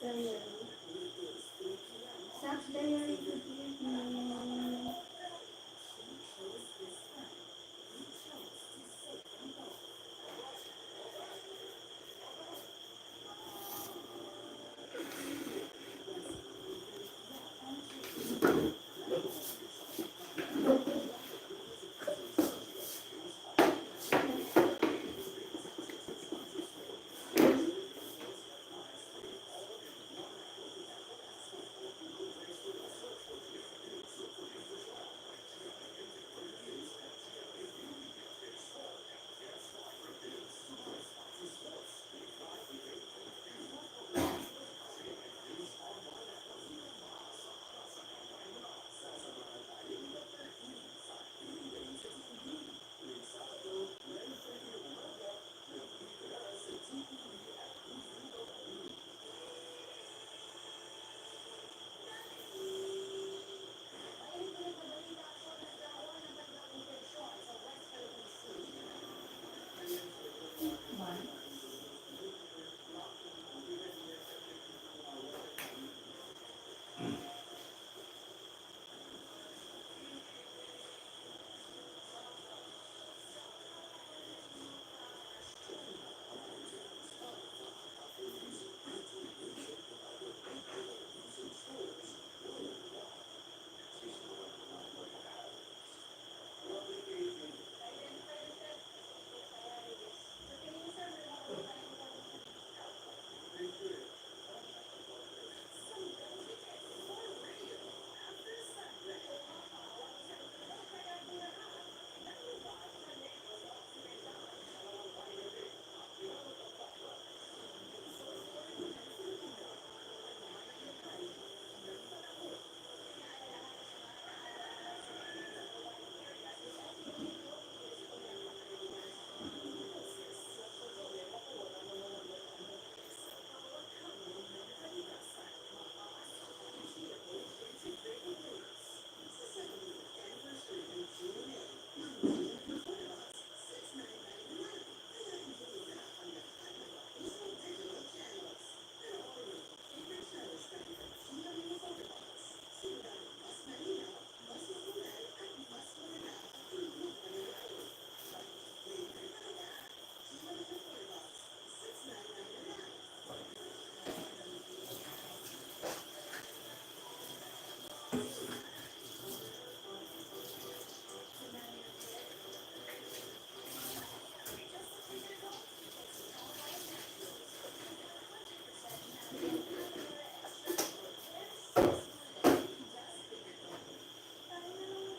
Diary. Sab's Diary.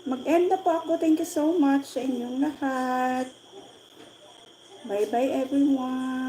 Mag-end na po ako. Thank you so much sa inyong lahat. Bye-bye everyone.